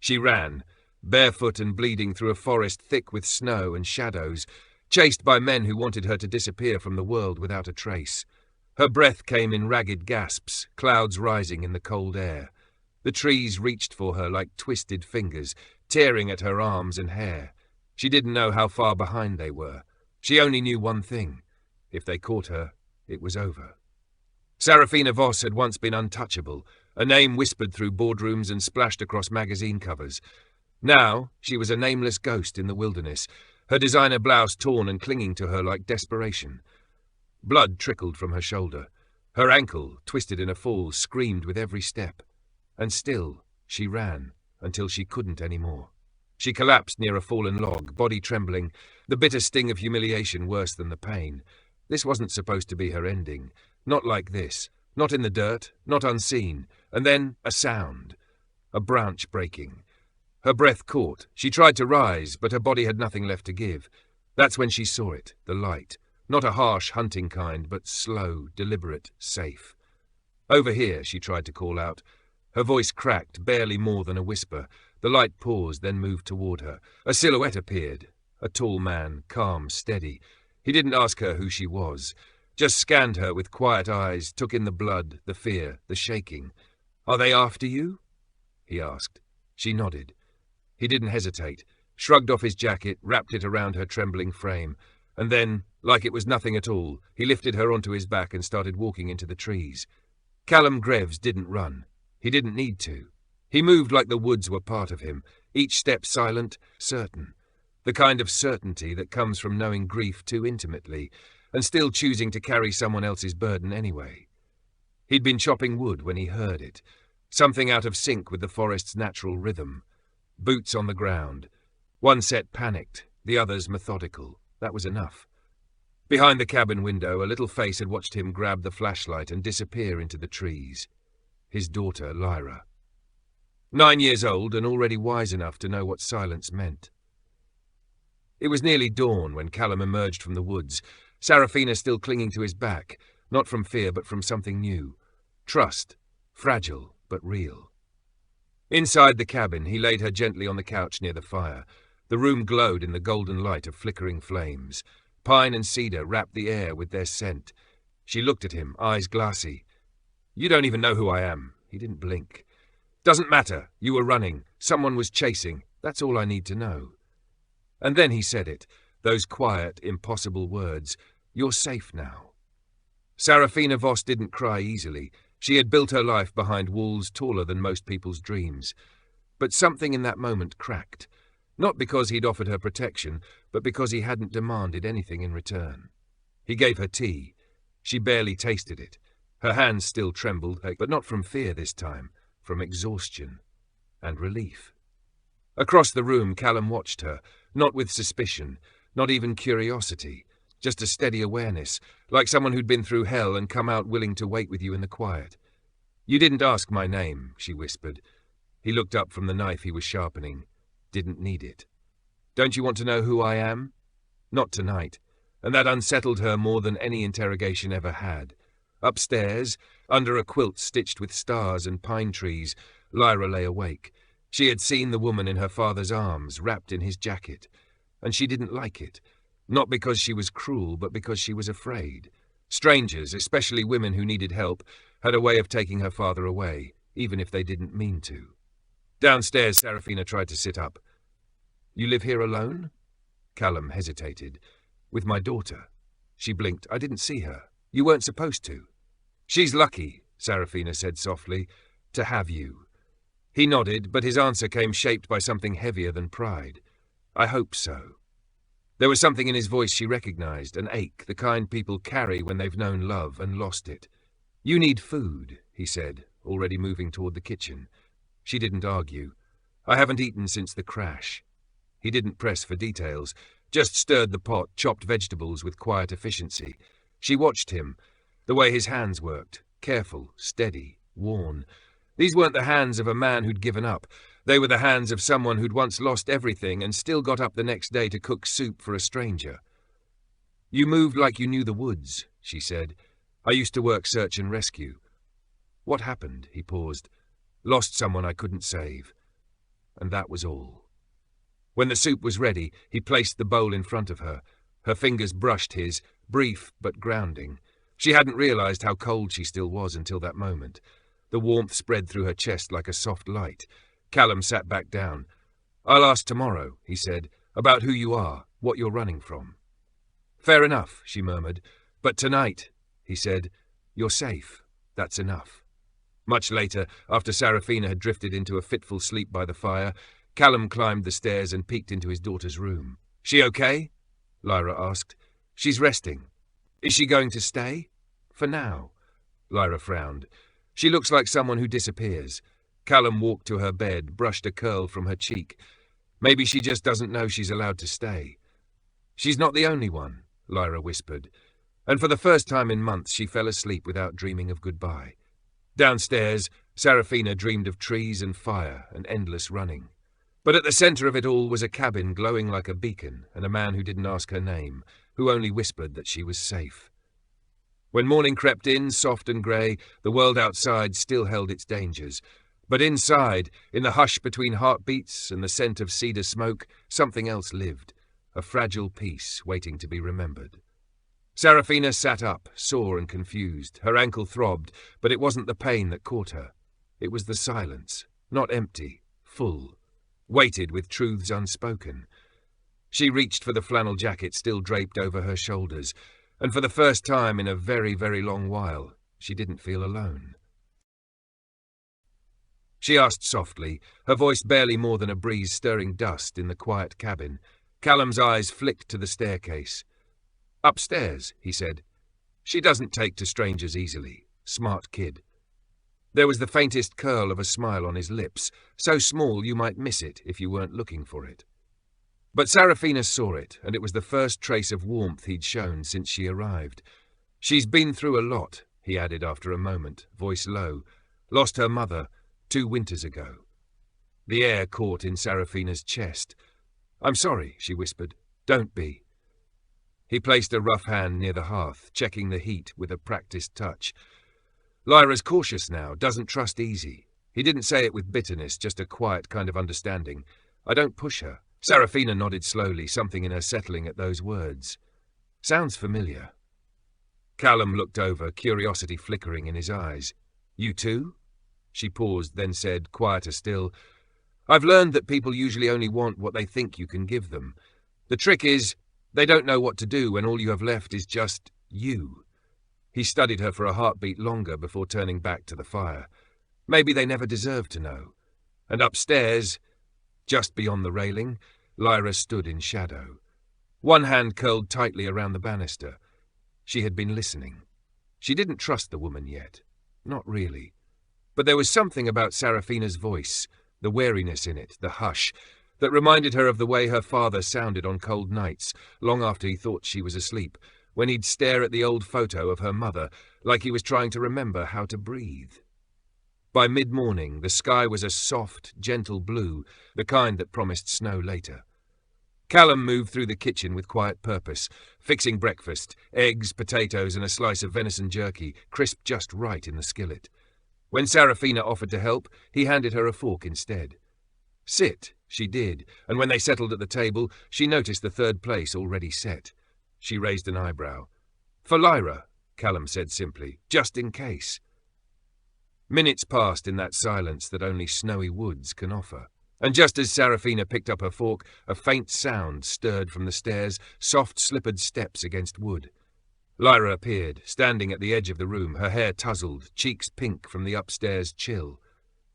She ran, barefoot and bleeding through a forest thick with snow and shadows, chased by men who wanted her to disappear from the world without a trace. Her breath came in ragged gasps, clouds rising in the cold air. The trees reached for her like twisted fingers, tearing at her arms and hair. She didn't know how far behind they were. She only knew one thing. If they caught her, it was over. Serafina Voss had once been untouchable, a name whispered through boardrooms and splashed across magazine covers. Now she was a nameless ghost in the wilderness, her designer blouse torn and clinging to her like desperation. Blood trickled from her shoulder. Her ankle, twisted in a fall, screamed with every step. And still she ran until she couldn't any more. She collapsed near a fallen log, body trembling, the bitter sting of humiliation worse than the pain. This wasn't supposed to be her ending. Not like this. Not in the dirt, not unseen. And then a sound. A branch breaking. Her breath caught. She tried to rise, but her body had nothing left to give. That's when she saw it, the light. Not a harsh, hunting kind, but slow, deliberate, safe. Over here, she tried to call out. Her voice cracked, barely more than a whisper. The light paused, then moved toward her. A silhouette appeared. A tall man, calm, steady. He didn't ask her who she was. Just scanned her with quiet eyes, took in the blood, the fear, the shaking. "Are they after you?" he asked. She nodded. He didn't hesitate, shrugged off his jacket, wrapped it around her trembling frame, and then, like it was nothing at all, he lifted her onto his back and started walking into the trees. Callum Greaves didn't run. He didn't need to. He moved like the woods were part of him, each step silent, certain. The kind of certainty that comes from knowing grief too intimately, and still choosing to carry someone else's burden anyway. He'd been chopping wood when he heard it, something out of sync with the forest's natural rhythm. Boots on the ground. One set panicked, the others methodical. That was enough. Behind the cabin window, a little face had watched him grab the flashlight and disappear into the trees. His daughter, Lyra. 9 years old and already wise enough to know what silence meant. It was nearly dawn when Callum emerged from the woods, Serafina still clinging to his back, not from fear but from something new. Trust, fragile but real. Inside the cabin, he laid her gently on the couch near the fire. The room glowed in the golden light of flickering flames. Pine and cedar wrapped the air with their scent. She looked at him, eyes glassy. "You don't even know who I am." He didn't blink. "Doesn't matter. You were running. Someone was chasing. That's all I need to know." And then he said it, those quiet, impossible words. "You're safe now." Serafina Voss didn't cry easily. She had built her life behind walls taller than most people's dreams. But something in that moment cracked. Not because he'd offered her protection, but because he hadn't demanded anything in return. He gave her tea. She barely tasted it. Her hands still trembled, but not from fear this time, from exhaustion and relief. Across the room, Callum watched her, not with suspicion, not even curiosity, just a steady awareness, like someone who'd been through hell and come out willing to wait with you in the quiet. "You didn't ask my name," she whispered. He looked up from the knife he was sharpening. Didn't need it. "Don't you want to know who I am?" Not tonight, and that unsettled her more than any interrogation ever had. Upstairs, under a quilt stitched with stars and pine trees, Lyra lay awake. She had seen the woman in her father's arms, wrapped in his jacket, and she didn't like it. Not because she was cruel, but because she was afraid. Strangers, especially women who needed help, had a way of taking her father away, even if they didn't mean to. Downstairs, Serafina tried to sit up. "You live here alone?" Callum hesitated. "With my daughter." She blinked. "I didn't see her. You weren't supposed to." "She's lucky," Serafina said softly, "to have you." He nodded, but his answer came shaped by something heavier than pride. "I hope so." There was something in his voice she recognized, an ache, the kind people carry when they've known love and lost it. "You need food," he said, already moving toward the kitchen. She didn't argue. "I haven't eaten since the crash." He didn't press for details, just stirred the pot, chopped vegetables with quiet efficiency. She watched him, the way his hands worked, careful, steady, worn. These weren't the hands of a man who'd given up. They were the hands of someone who'd once lost everything and still got up the next day to cook soup for a stranger. "You moved like you knew the woods," she said. "I used to work search and rescue." "What happened?" He paused. "Lost someone I couldn't save." and that was all. When the soup was ready, he placed the bowl in front of her. Her fingers brushed his, brief but grounding. She hadn't realized how cold she still was until that moment. The warmth spread through her chest like a soft light. Callum sat back down. "I'll ask tomorrow," he said, "about who you are, what you're running from." "Fair enough," she murmured. "But tonight," he said, "you're safe. That's enough." Much later, after Sarafina had drifted into a fitful sleep by the fire, Callum climbed the stairs and peeked into his daughter's room. "She okay?" Lyra asked. "She's resting." "Is she going to stay?" "For now." Lyra frowned. "She looks like someone who disappears." Callum walked to her bed, brushed a curl from her cheek. "Maybe she just doesn't know she's allowed to stay." "She's not the only one," Lyra whispered. And for the first time in months she fell asleep without dreaming of goodbye. Downstairs, Sarafina dreamed of trees and fire and endless running. But at the centre of it all was a cabin glowing like a beacon and a man who didn't ask her name, who only whispered that she was safe. When morning crept in, soft and grey, the world outside still held its dangers. But inside, in the hush between heartbeats and the scent of cedar smoke, something else lived, a fragile peace waiting to be remembered. Sarafina sat up, sore and confused. Her ankle throbbed, but it wasn't the pain that caught her. It was the silence, not empty, full, weighted with truths unspoken. She reached for the flannel jacket still draped over her shoulders, and for the first time in a very, very long while, she didn't feel alone. She asked softly, her voice barely more than a breeze stirring dust in the quiet cabin. Callum's eyes flicked to the staircase. "Upstairs," he said. "She doesn't take to strangers easily. Smart kid." There was the faintest curl of a smile on his lips, so small you might miss it if you weren't looking for it. But Sarafina saw it, and it was the first trace of warmth he'd shown since she arrived. "She's been through a lot," he added after a moment, voice low. "Lost her mother 2 winters ago." The air caught in Sarafina's chest. "I'm sorry," she whispered. "Don't be." He placed a rough hand near the hearth, checking the heat with a practiced touch. "Lyra's cautious now, doesn't trust easy." He didn't say it with bitterness, just a quiet kind of understanding. "I don't push her." Sarafina nodded slowly, something in her settling at those words. "Sounds familiar." Callum looked over, curiosity flickering in his eyes. "You too?" She paused, then said, quieter still, "I've learned that people usually only want what they think you can give them. The trick is, they don't know what to do when all you have left is just you." He studied her for a heartbeat longer before turning back to the fire. Maybe they never deserved to know. And upstairs, just beyond the railing, Lyra stood in shadow. One hand curled tightly around the banister. She had been listening. She didn't trust the woman yet. Not really. But there was something about Sarafina's voice, the wariness in it, the hush, that reminded her of the way her father sounded on cold nights, long after he thought she was asleep, when he'd stare at the old photo of her mother like he was trying to remember how to breathe. By mid-morning, the sky was a soft, gentle blue, the kind that promised snow later. Callum moved through the kitchen with quiet purpose, fixing breakfast, eggs, potatoes, and a slice of venison jerky, crisped just right in the skillet. When Sarafina offered to help, he handed her a fork instead. "Sit," she did, and when they settled at the table, she noticed the third place already set. She raised an eyebrow. "For Lyra," Callum said simply, "just in case." Minutes passed in that silence that only snowy woods can offer. And just as Sarafina picked up her fork, a faint sound stirred from the stairs, soft slippered steps against wood. Lyra appeared, standing at the edge of the room, her hair tousled, cheeks pink from the upstairs chill.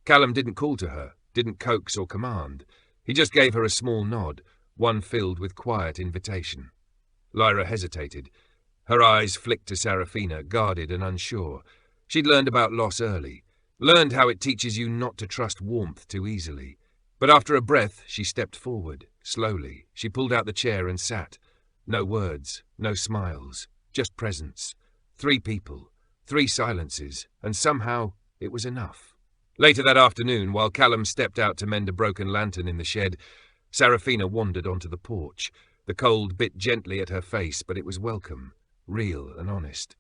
Callum didn't call to her, didn't coax or command. He just gave her a small nod, one filled with quiet invitation. Lyra hesitated. Her eyes flicked to Sarafina, guarded and unsure. She'd learned about loss early, learned how it teaches you not to trust warmth too easily. But after a breath, she stepped forward, slowly. She pulled out the chair and sat. No words, no smiles, just presence. 3 people, 3 silences, and somehow it was enough. Later that afternoon, while Callum stepped out to mend a broken lantern in the shed, Sarafina wandered onto the porch. The cold bit gently at her face, but it was welcome, real and honest.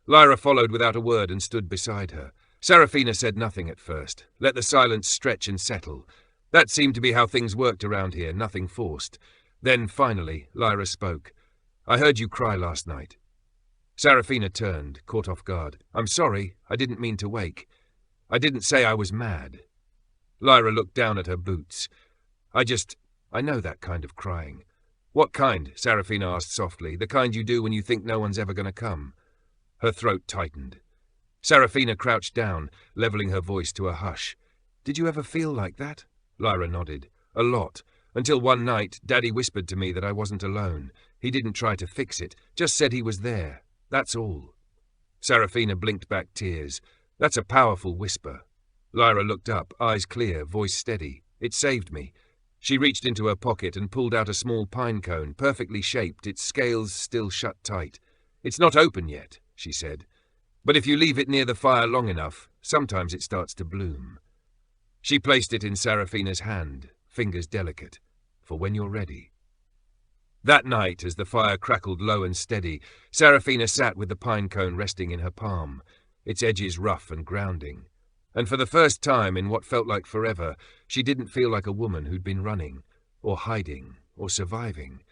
Lyra followed without a word and stood beside her. Sarafina said nothing at first, let the silence stretch and settle. That seemed to be how things worked around here, nothing forced. Then, finally, Lyra spoke. "I heard you cry last night." Serafina turned, caught off guard. "I'm sorry, I didn't mean to wake. I didn't say I was mad." Lyra looked down at her boots. I know that kind of crying." "What kind?" Serafina asked softly. "The kind you do when you think no one's ever going to come." Her throat tightened. Serafina crouched down, levelling her voice to a hush. "Did you ever feel like that?" Lyra nodded. "A lot. Until one night, Daddy whispered to me that I wasn't alone. He didn't try to fix it, just said he was there. That's all." Serafina blinked back tears. "That's a powerful whisper." Lyra looked up, eyes clear, voice steady. "It saved me." She reached into her pocket and pulled out a small pine cone, perfectly shaped, its scales still shut tight. "It's not open yet," she said. "But if you leave it near the fire long enough, sometimes it starts to bloom." She placed it in Serafina's hand, fingers delicate, "For when you're ready." That night, as the fire crackled low and steady, Serafina sat with the pine cone resting in her palm, its edges rough and grounding. And for the first time in what felt like forever, she didn't feel like a woman who'd been running, or hiding, or surviving.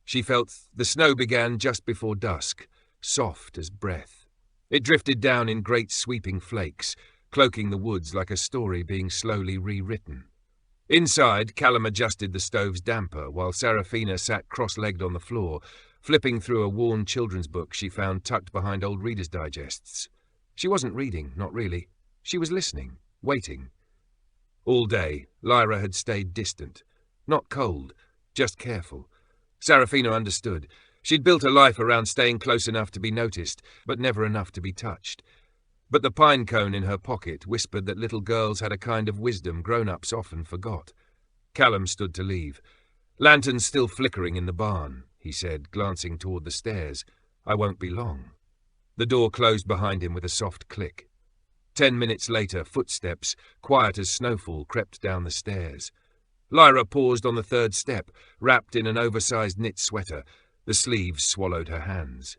She felt the snow began just before dusk, soft as breath. It drifted down in great sweeping flakes, cloaking the woods like a story being slowly rewritten. Inside, Callum adjusted the stove's damper while Serafina sat cross-legged on the floor, flipping through a worn children's book she found tucked behind old Reader's Digests. She wasn't reading, not really. She was listening, waiting. All day, Lyra had stayed distant. Not cold, just careful. Serafina understood. She'd built her life around staying close enough to be noticed, but never enough to be touched. But the pine cone in her pocket whispered that little girls had a kind of wisdom grown-ups often forgot. Callum stood to leave. "Lantern's still flickering in the barn," he said, glancing toward the stairs. "I won't be long." The door closed behind him with a soft click. 10 minutes later, footsteps, quiet as snowfall, crept down the stairs. Lyra paused on the third step, wrapped in an oversized knit sweater. The sleeves swallowed her hands.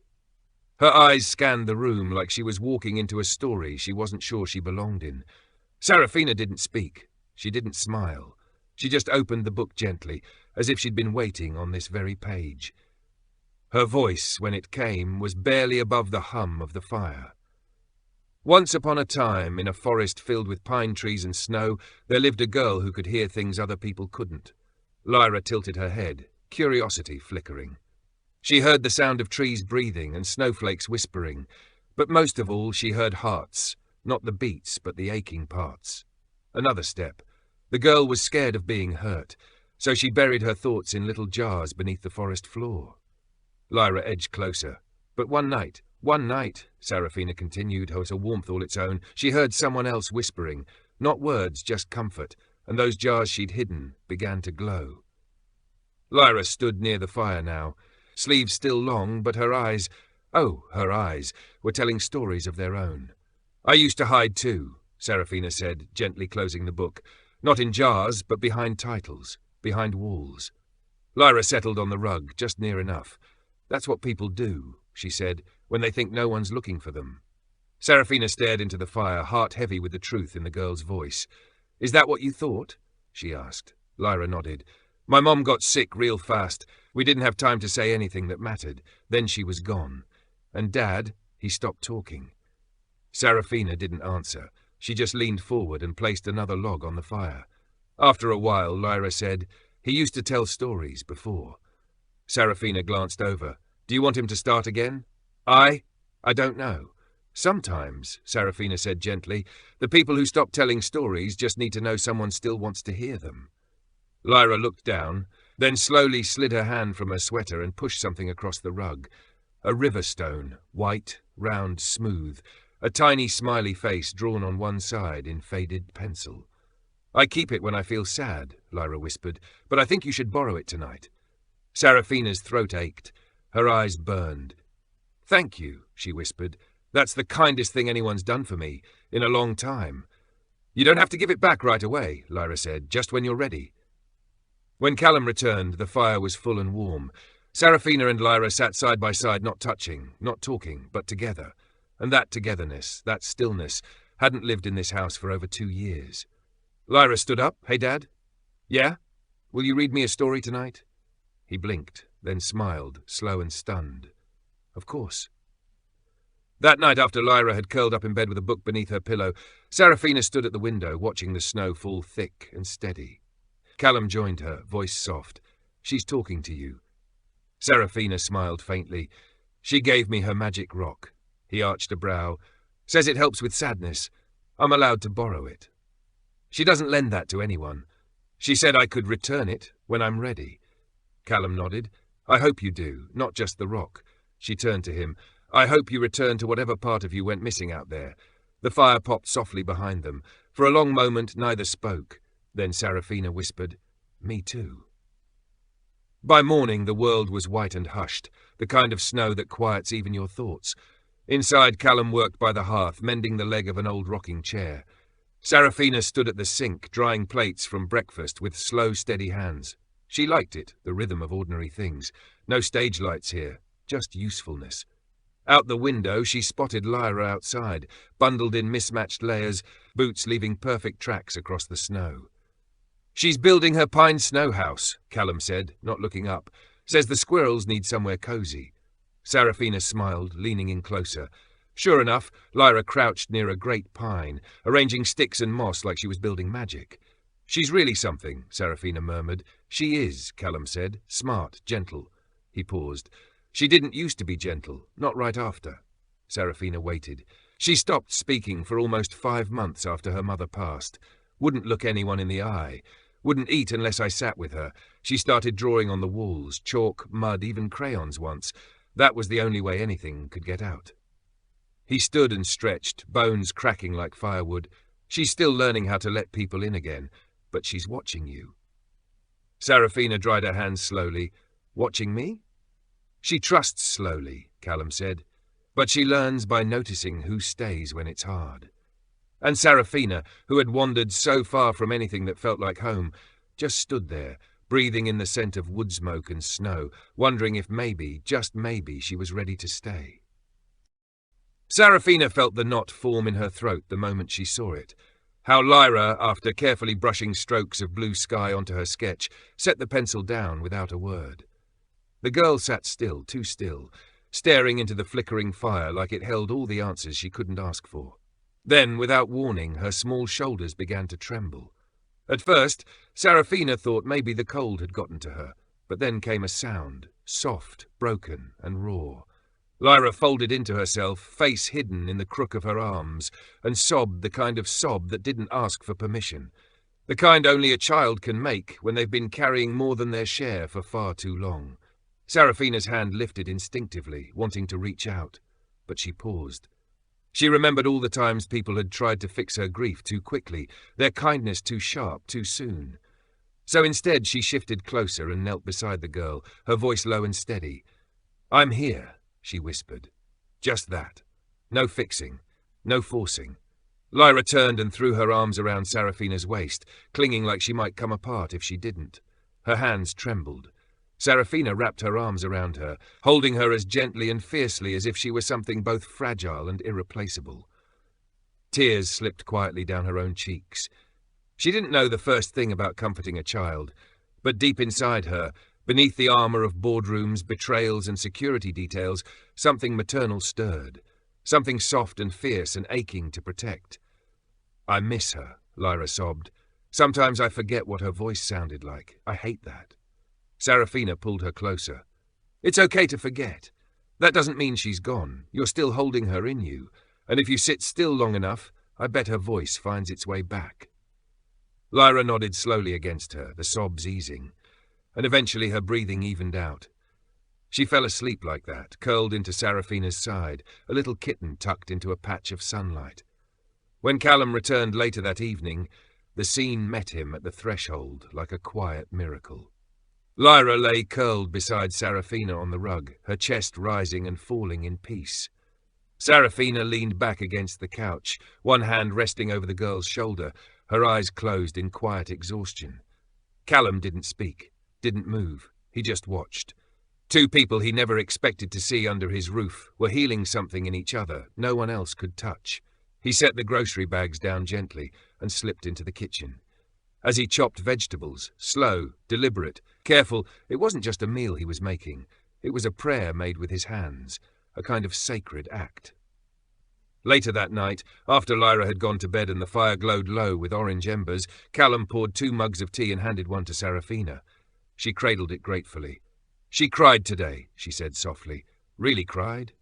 Her eyes scanned the room like she was walking into a story she wasn't sure she belonged in. Serafina didn't speak. She didn't smile. She just opened the book gently, as if she'd been waiting on this very page. Her voice, when it came, was barely above the hum of the fire. "Once upon a time, in a forest filled with pine trees and snow, there lived a girl who could hear things other people couldn't." Lyra tilted her head, curiosity flickering. She heard the sound of trees breathing and snowflakes whispering, but most of all she heard hearts, not the beats but the aching parts. Another step. The girl was scared of being hurt, so she buried her thoughts in little jars beneath the forest floor. Lyra edged closer. "But one night, Serafina continued, with a warmth all its own, she heard someone else whispering, not words, just comfort, and those jars she'd hidden began to glow." Lyra stood near the fire now, sleeves still long, but her eyes, were telling stories of their own. "I used to hide too," Serafina said, gently closing the book. "Not in jars, but behind titles, behind walls." Lyra settled on the rug, just near enough. "That's what people do," she said, "when they think no one's looking for them." Serafina stared into the fire, heart heavy with the truth in the girl's voice. "Is that what you thought?" she asked. Lyra nodded. "My mom got sick real fast. We didn't have time to say anything that mattered. Then she was gone. And Dad, he stopped talking." Serafina didn't answer. She just leaned forward and placed another log on the fire. After a while, Lyra said, "He used to tell stories before." Serafina glanced over. "Do you want him to start again?" I don't know. Sometimes," Serafina said gently, "the people who stop telling stories just need to know someone still wants to hear them." Lyra looked down, then slowly slid her hand from her sweater and pushed something across the rug. A river stone, white, round, smooth, a tiny smiley face drawn on one side in faded pencil. "I keep it when I feel sad," Lyra whispered, "but I think you should borrow it tonight." Serafina's throat ached. Her eyes burned. "Thank you," she whispered. "That's the kindest thing anyone's done for me, in a long time." "You don't have to give it back right away," Lyra said, "just when you're ready." When Callum returned, the fire was full and warm. Serafina and Lyra sat side by side, not touching, not talking, but together. And that togetherness, that stillness, hadn't lived in this house for over 2 years. Lyra stood up. "Hey, Dad?" Yeah? Will you read me a story tonight? He blinked, then smiled, slow and stunned. Of course. That night, after Lyra had curled up in bed with a book beneath her pillow, Serafina stood at the window, watching the snow fall thick and steady. Callum joined her, voice soft. She's talking to you. Serafina smiled faintly. She gave me her magic rock. He arched a brow. Says it helps with sadness. I'm allowed to borrow it. She doesn't lend that to anyone. She said I could return it when I'm ready. Callum nodded. I hope you do, not just the rock. She turned to him. I hope you return to whatever part of you went missing out there. The fire popped softly behind them. For a long moment, neither spoke. Then Serafina whispered, Me too. By morning, the world was white and hushed, the kind of snow that quiets even your thoughts. Inside, Callum worked by the hearth, mending the leg of an old rocking chair. Serafina stood at the sink, drying plates from breakfast with slow, steady hands. She liked it, the rhythm of ordinary things. No stage lights here, just usefulness. Out the window, she spotted Lyra outside, bundled in mismatched layers, boots leaving perfect tracks across the snow. She's building her pine snow house, Callum said, not looking up. Says the squirrels need somewhere cozy. Serafina smiled, leaning in closer. Sure enough, Lyra crouched near a great pine, arranging sticks and moss like she was building magic. She's really something, Serafina murmured. She is, Callum said, smart, gentle. He paused. She didn't used to be gentle, not right after. Serafina waited. She stopped speaking for almost 5 months after her mother passed. Wouldn't look anyone in the eye. Wouldn't eat unless I sat with her. She started drawing on the walls, chalk, mud, even crayons once. That was the only way anything could get out. He stood and stretched, bones cracking like firewood. She's still learning how to let people in again, but she's watching you. Serafina dried her hands slowly. Watching me? She trusts slowly, Callum said, but she learns by noticing who stays when it's hard. And Serafina, who had wandered so far from anything that felt like home, just stood there, breathing in the scent of wood smoke and snow, wondering if maybe, just maybe, she was ready to stay. Serafina felt the knot form in her throat the moment she saw it. How Lyra, after carefully brushing strokes of blue sky onto her sketch, set the pencil down without a word. The girl sat still, too still, staring into the flickering fire like it held all the answers she couldn't ask for. Then, without warning, her small shoulders began to tremble. At first, Serafina thought maybe the cold had gotten to her, but then came a sound, soft, broken, and raw. Lyra folded into herself, face hidden in the crook of her arms, and sobbed the kind of sob that didn't ask for permission. The kind only a child can make when they've been carrying more than their share for far too long. Serafina's hand lifted instinctively, wanting to reach out, but she paused. She remembered all the times people had tried to fix her grief too quickly, their kindness too sharp, too soon. So instead she shifted closer and knelt beside the girl, her voice low and steady. I'm here, she whispered. Just that. No fixing, no forcing. Lyra turned and threw her arms around Serafina's waist, clinging like she might come apart if she didn't. Her hands trembled. Serafina wrapped her arms around her, holding her as gently and fiercely as if she were something both fragile and irreplaceable. Tears slipped quietly down her own cheeks. She didn't know the first thing about comforting a child, but deep inside her, beneath the armor of boardrooms, betrayals, and security details, something maternal stirred, something soft and fierce and aching to protect. I miss her, Lyra sobbed. Sometimes I forget what her voice sounded like. I hate that. Serafina pulled her closer. It's okay to forget. That doesn't mean she's gone. You're still holding her in you, and if you sit still long enough, I bet her voice finds its way back. Lyra nodded slowly against her, the sobs easing, and eventually her breathing evened out. She fell asleep like that, curled into Serafina's side, a little kitten tucked into a patch of sunlight. When Callum returned later that evening, the scene met him at the threshold like a quiet miracle. Lyra lay curled beside Serafina on the rug, her chest rising and falling in peace. Serafina leaned back against the couch, one hand resting over the girl's shoulder, her eyes closed in quiet exhaustion. Callum didn't speak, didn't move. He just watched. Two people he never expected to see under his roof were healing something in each other no one else could touch. He set the grocery bags down gently and slipped into the kitchen. as he chopped vegetables, slow, deliberate, careful. It wasn't just a meal he was making. It was a prayer made with his hands, a kind of sacred act. Later that night, after Lyra had gone to bed and the fire glowed low with orange embers, Callum poured 2 mugs of tea and handed one to Serafina. She cradled it gratefully. "She cried today," she said softly. "Really cried?"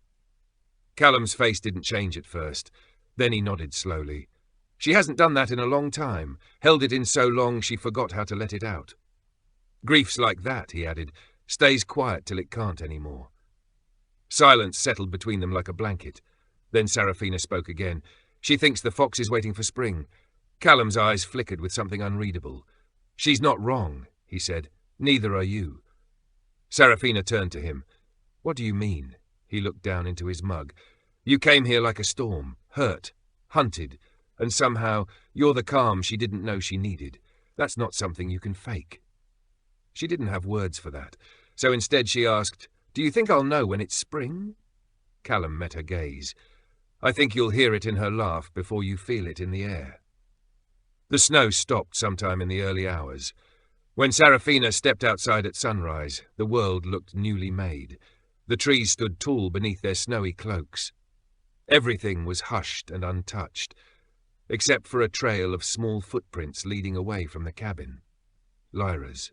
Callum's face didn't change at first. Then he nodded slowly. "She hasn't done that in a long time, held it in so long she forgot how to let it out. Grief's like that," he added, "stays quiet till it can't any more." Silence settled between them like a blanket. Then Serafina spoke again. "She thinks the fox is waiting for spring." Callum's eyes flickered with something unreadable. "She's not wrong," he said. "Neither are you." Serafina turned to him. "What do you mean?" He looked down into his mug. "You came here like a storm, hurt, hunted, and somehow you're the calm she didn't know she needed. That's not something you can fake." She didn't have words for that, so instead she asked, "Do you think I'll know when it's spring?" Callum met her gaze. "I think you'll hear it in her laugh before you feel it in the air." The snow stopped sometime in the early hours. When Serafina stepped outside at sunrise, the world looked newly made. The trees stood tall beneath their snowy cloaks. Everything was hushed and untouched, except for a trail of small footprints leading away from the cabin. Lyra's.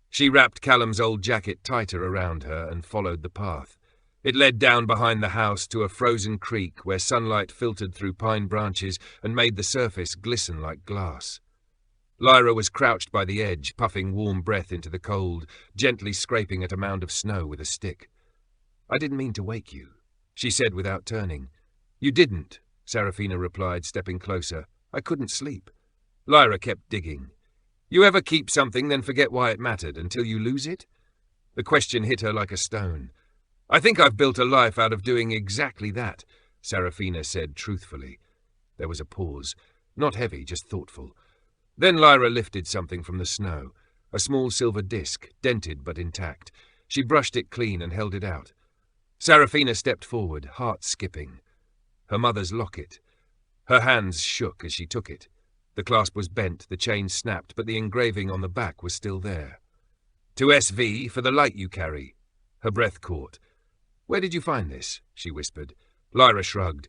She wrapped Callum's old jacket tighter around her and followed the path. It led down behind the house to a frozen creek where sunlight filtered through pine branches and made the surface glisten like glass. Lyra was crouched by the edge, puffing warm breath into the cold, gently scraping at a mound of snow with a stick. "I didn't mean to wake you," she said without turning. "You didn't," Serafina replied, stepping closer. "I couldn't sleep." Lyra kept digging. "You ever keep something, then forget why it mattered, until you lose it?" The question hit her like a stone. "I think I've built a life out of doing exactly that," Serafina said truthfully. There was a pause, not heavy, just thoughtful. Then Lyra lifted something from the snow, a small silver disc, dented but intact. She brushed it clean and held it out. Serafina stepped forward, heart skipping. Her mother's locket. Her hands shook as she took it. The clasp was bent, the chain snapped, but the engraving on the back was still there. "To SV, for the light you carry." Her breath caught. "Where did you find this?" she whispered. Lyra shrugged.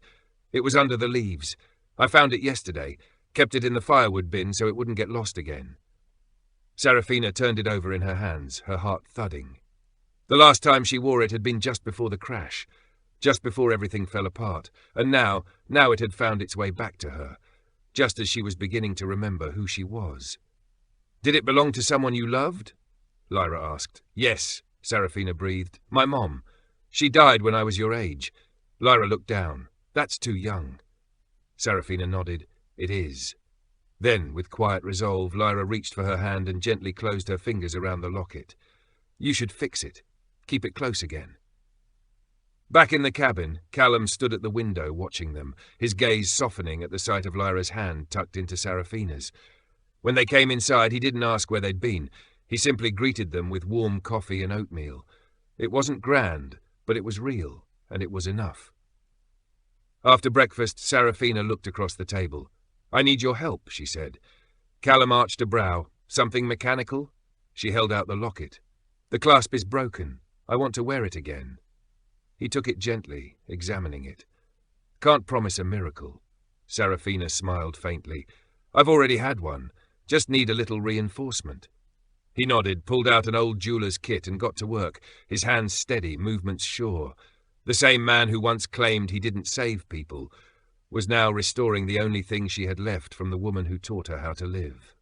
"It was under the leaves. I found it yesterday, kept it in the firewood bin so it wouldn't get lost again." Serafina turned it over in her hands, her heart thudding. The last time she wore it had been just before the crash, just before everything fell apart, and now it had found its way back to her, just as she was beginning to remember who she was. "Did it belong to someone you loved?" Lyra asked. "Yes," Serafina breathed. "My mom. She died when I was your age." Lyra looked down. "That's too young." Serafina nodded. "It is." Then, with quiet resolve, Lyra reached for her hand and gently closed her fingers around the locket. "You should fix it. Keep it close again." Back in the cabin, Callum stood at the window watching them, his gaze softening at the sight of Lyra's hand tucked into Serafina's. When they came inside, he didn't ask where they'd been. He simply greeted them with warm coffee and oatmeal. It wasn't grand, but it was real, and it was enough. After breakfast, Serafina looked across the table. "I need your help," she said. Callum arched a brow. "Something mechanical?" She held out the locket. "The clasp is broken. I want to wear it again." He took it gently, examining it. "Can't promise a miracle." Serafina smiled faintly. "I've already had one. Just need a little reinforcement." He nodded, pulled out an old jeweler's kit and got to work, his hands steady, movements sure. The same man who once claimed he didn't save people was now restoring the only thing she had left from the woman who taught her how to live.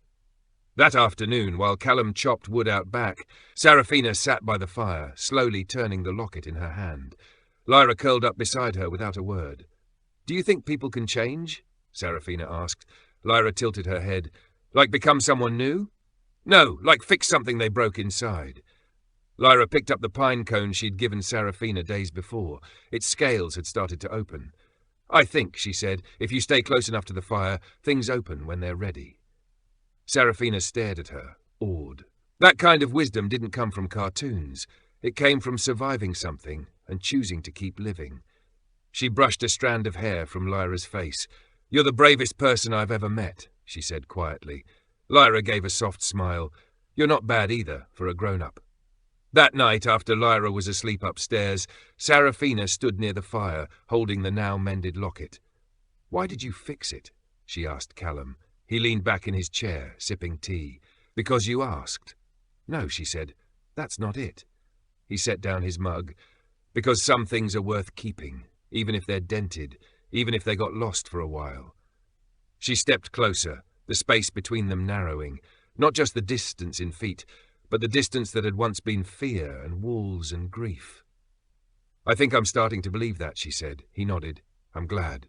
That afternoon, while Callum chopped wood out back, Serafina sat by the fire, slowly turning the locket in her hand. Lyra curled up beside her without a word. "Do you think people can change?" Serafina asked. Lyra tilted her head. "Like become someone new?" "No, like fix something they broke inside." Lyra picked up the pine cone she'd given Serafina days before. Its scales had started to open. "I think," she said, "if you stay close enough to the fire, things open when they're ready." Serafina stared at her, awed. That kind of wisdom didn't come from cartoons. It came from surviving something and choosing to keep living. She brushed a strand of hair from Lyra's face. "You're the bravest person I've ever met," she said quietly. Lyra gave a soft smile. You're not bad either, for a grown-up. That night, after Lyra was asleep upstairs, Serafina stood near the fire, holding the now-mended locket. Why did you fix it? She asked Callum. He leaned back in his chair, sipping tea. Because you asked. No, she said. That's not it. He set down his mug. Because some things are worth keeping, even if they're dented, even if they got lost for a while. She stepped closer, the space between them narrowing, not just the distance in feet, but the distance that had once been fear and walls and grief. I think I'm starting to believe that, she said. He nodded. I'm glad.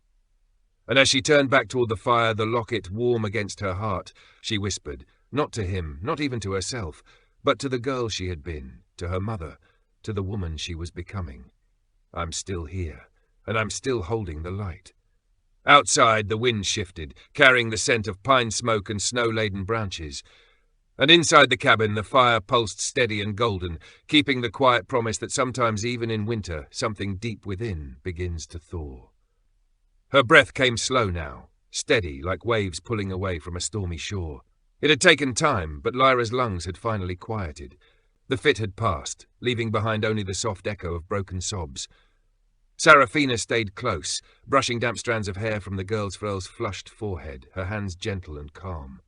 And as she turned back toward the fire, the locket warm against her heart, she whispered, not to him, not even to herself, but to the girl she had been, to her mother, to the woman she was becoming. I'm still here, and I'm still holding the light. Outside, the wind shifted, carrying the scent of pine smoke and snow-laden branches. And inside the cabin, the fire pulsed steady and golden, keeping the quiet promise that sometimes, even in winter, something deep within begins to thaw. Her breath came slow now, steady, like waves pulling away from a stormy shore. It had taken time, but Lyra's lungs had finally quieted. The fit had passed, leaving behind only the soft echo of broken sobs. Serafina stayed close, brushing damp strands of hair from the girl's flushed forehead, her hands gentle and calm.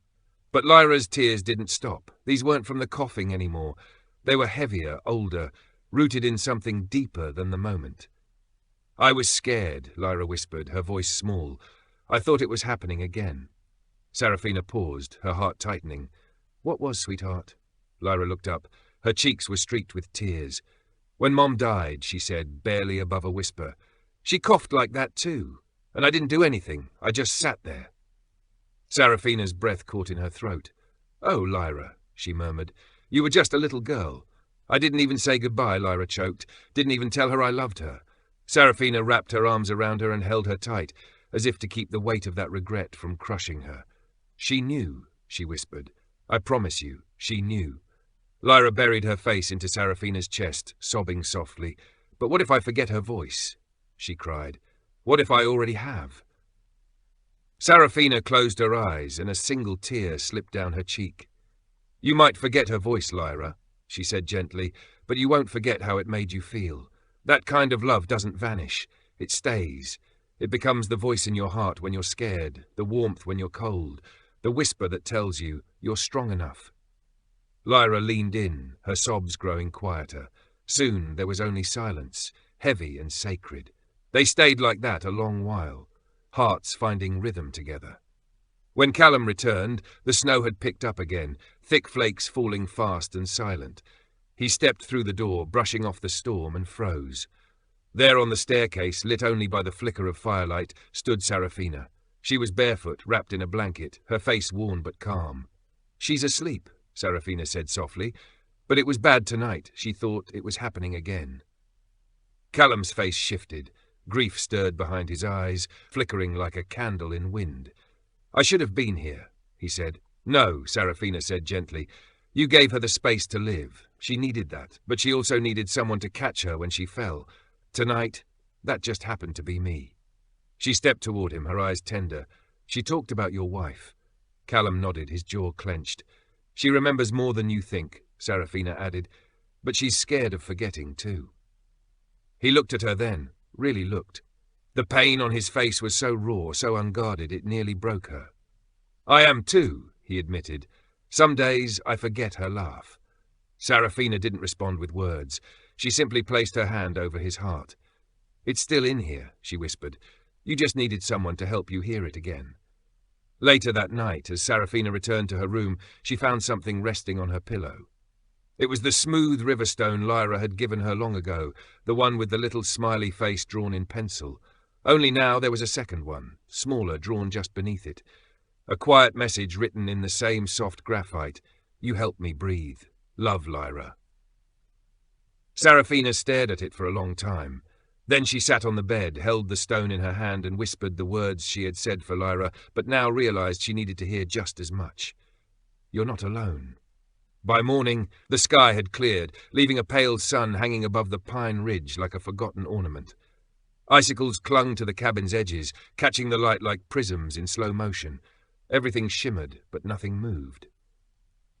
But Lyra's tears didn't stop. These weren't from the coughing anymore. They were heavier, older, rooted in something deeper than the moment. I was scared, Lyra whispered, her voice small. I thought it was happening again. Serafina paused, her heart tightening. What was, sweetheart? Lyra looked up. Her cheeks were streaked with tears. When Mom died, she said, barely above a whisper. She coughed like that too, and I didn't do anything. I just sat there. Serafina's breath caught in her throat. Oh, Lyra, she murmured. You were just a little girl. I didn't even say goodbye, Lyra choked. Didn't even tell her I loved her. Serafina wrapped her arms around her and held her tight, as if to keep the weight of that regret from crushing her. She knew, she whispered. I promise you, she knew. Lyra buried her face into Serafina's chest, sobbing softly. But what if I forget her voice? She cried. What if I already have? Serafina closed her eyes, and a single tear slipped down her cheek. You might forget her voice, Lyra, she said gently, but you won't forget how it made you feel. That kind of love doesn't vanish. It stays. It becomes the voice in your heart when you're scared, the warmth when you're cold, the whisper that tells you you're strong enough. Lyra leaned in, her sobs growing quieter. Soon there was only silence, heavy and sacred. They stayed like that a long while, hearts finding rhythm together. When Callum returned, the snow had picked up again, thick flakes falling fast and silent. He stepped through the door, brushing off the storm, and froze. There on the staircase, lit only by the flicker of firelight, stood Serafina. She was barefoot, wrapped in a blanket, her face worn but calm. She's asleep, Serafina said softly, but it was bad tonight. She thought it was happening again. Callum's face shifted. Grief stirred behind his eyes, flickering like a candle in wind. I should have been here, he said. No, Serafina said gently. You gave her the space to live. She needed that, but she also needed someone to catch her when she fell. Tonight, that just happened to be me. She stepped toward him, her eyes tender. She talked about your wife. Callum nodded, his jaw clenched. She remembers more than you think, Serafina added, but she's scared of forgetting too. He looked at her then, really looked. The pain on his face was so raw, so unguarded, it nearly broke her. I am too, he admitted. Some days I forget her laugh. Serafina didn't respond with words. She simply placed her hand over his heart. It's still in here, she whispered. You just needed someone to help you hear it again. Later that night, as Serafina returned to her room, she found something resting on her pillow. It was the smooth riverstone Lyra had given her long ago, the one with the little smiley face drawn in pencil. Only now there was a second one, smaller, drawn just beneath it. A quiet message written in the same soft graphite. You help me breathe. Love, Lyra. Serafina stared at it for a long time. Then she sat on the bed, held the stone in her hand and whispered the words she had said for Lyra, but now realized she needed to hear just as much. You're not alone. By morning, the sky had cleared, leaving a pale sun hanging above the pine ridge like a forgotten ornament. Icicles clung to the cabin's edges, catching the light like prisms in slow motion. Everything shimmered, but nothing moved.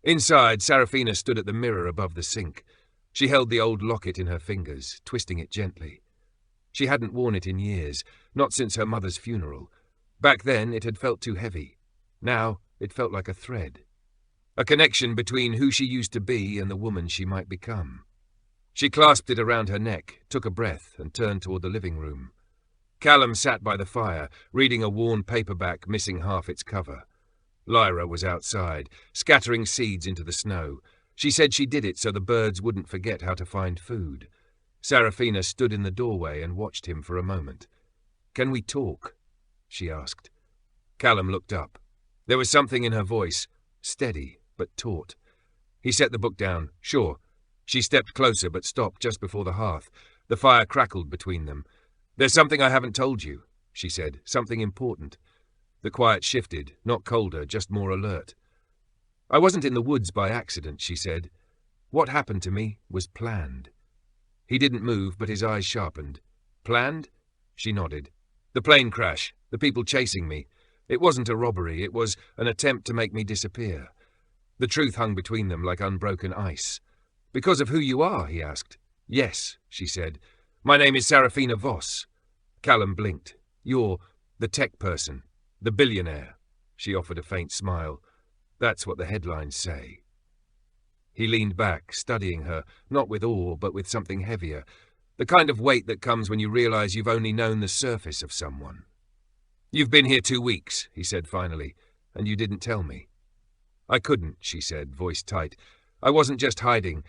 Inside, Serafina stood at the mirror above the sink. She held the old locket in her fingers, twisting it gently. She hadn't worn it in years, not since her mother's funeral. Back then, it had felt too heavy. Now, it felt like a thread. A connection between who she used to be and the woman she might become. She clasped it around her neck, took a breath, and turned toward the living room. Callum sat by the fire, reading a worn paperback missing half its cover. Lyra was outside, scattering seeds into the snow. She said she did it so the birds wouldn't forget how to find food. Serafina stood in the doorway and watched him for a moment. "Can we talk?" she asked. Callum looked up. There was something in her voice, steady but taut. He set the book down. "Sure." She stepped closer but stopped just before the hearth. The fire crackled between them. "There's something I haven't told you," she said. "Something important." The quiet shifted, not colder, just more alert. "I wasn't in the woods by accident," she said. "What happened to me was planned." He didn't move, but his eyes sharpened. "Planned?" She nodded. "The plane crash, the people chasing me. It wasn't a robbery, it was an attempt to make me disappear." The truth hung between them like unbroken ice. "Because of who you are?" he asked. "Yes," she said. "My name is Serafina Voss." Callum blinked. "You're the tech person, the billionaire." She offered a faint smile. "That's what the headlines say." He leaned back, studying her, not with awe, but with something heavier, the kind of weight that comes when you realize you've only known the surface of someone. "You've been here 2 weeks, he said finally, "and you didn't tell me." "I couldn't," she said, voice tight. "I wasn't just hiding.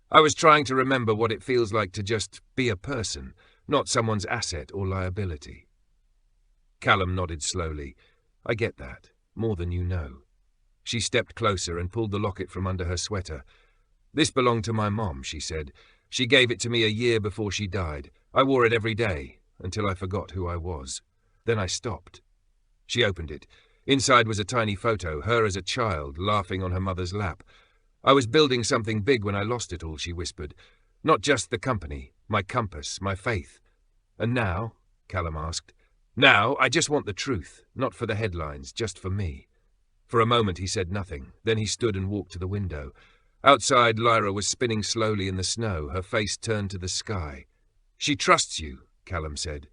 I was trying to remember what it feels like to just be a person, not someone's asset or liability." Callum nodded slowly. "I get that, more than you know." She stepped closer and pulled the locket from under her sweater. "This belonged to my mom," she said. "She gave it to me a year before she died. I wore it every day, until I forgot who I was. Then I stopped." She opened it. Inside was a tiny photo, her as a child, laughing on her mother's lap. "I was building something big when I lost it all," she whispered. "Not just the company, my compass, my faith." "And now?" Callum asked. "Now, I just want the truth, not for the headlines, just for me." For a moment he said nothing, then he stood and walked to the window. Outside, Lyra was spinning slowly in the snow, her face turned to the sky. "She trusts you," Callum said.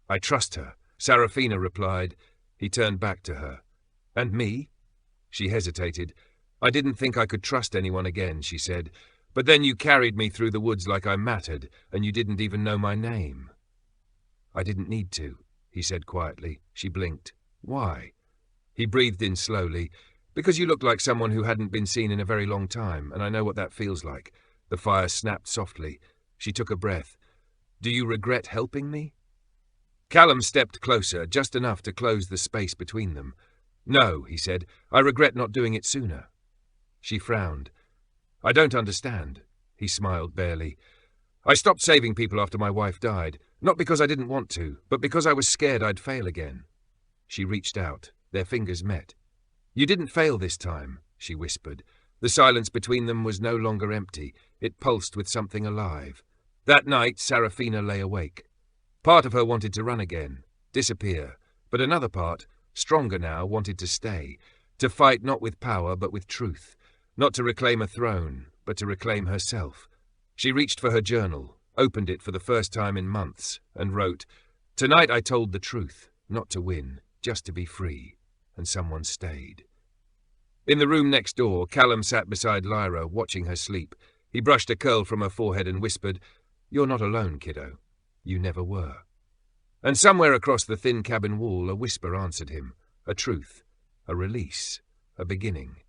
"I trust her," Serafina replied. He turned back to her. "And me?" She hesitated. "I didn't think I could trust anyone again," she said. "But then you carried me through the woods like I mattered, and you didn't even know my name." "I didn't need to," he said quietly. She blinked. "Why?" He breathed in slowly. "Because you look like someone who hadn't been seen in a very long time, and I know what that feels like." The fire snapped softly. She took a breath. "Do you regret helping me?" Callum stepped closer, just enough to close the space between them. "No," he said. "I regret not doing it sooner." She frowned. "I don't understand." He smiled barely. "I stopped saving people after my wife died, not because I didn't want to, but because I was scared I'd fail again." She reached out. Their fingers met. "You didn't fail this time," she whispered. The silence between them was no longer empty. It pulsed with something alive. That night, Serafina lay awake. Part of her wanted to run again, disappear, but another part, stronger now, wanted to stay, to fight not with power but with truth, not to reclaim a throne, but to reclaim herself. She reached for her journal, opened it for the first time in months, and wrote, "Tonight I told the truth, not to win, just to be free." And someone stayed. In the room next door, Callum sat beside Lyra, watching her sleep. He brushed a curl from her forehead and whispered, "You're not alone, kiddo. You never were." And somewhere across the thin cabin wall, a whisper answered him, a truth, a release, a beginning.